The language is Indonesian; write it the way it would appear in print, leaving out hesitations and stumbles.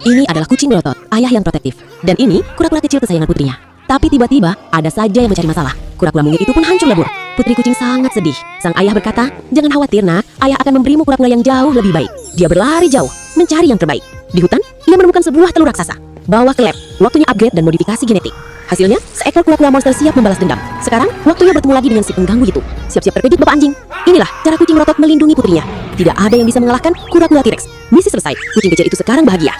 Ini adalah kucing melotot, ayah yang protektif. Dan ini kura-kura kecil kesayangan putrinya. Tapi tiba-tiba ada saja yang mencari masalah. Kura-kura mungil itu pun hancur lebur. Putri kucing sangat sedih. Sang ayah berkata, "Jangan khawatir nak, ayah akan memberimu kura-kura yang jauh lebih baik." Dia berlari jauh, mencari yang terbaik. Di hutan, ia menemukan sebuah telur raksasa. Bawa ke lab, waktunya upgrade dan modifikasi genetik. Hasilnya, seekor kura-kura monster siap membalas dendam. Sekarang, waktunya bertemu lagi dengan si pengganggu itu. Siap-siap terkejut bapak anjing. Inilah cara kucing melotot melindungi putrinya. Tidak ada yang bisa mengalahkan kura-kura T-Rex. Misi selesai, kucing kecil itu sekarang bahagia.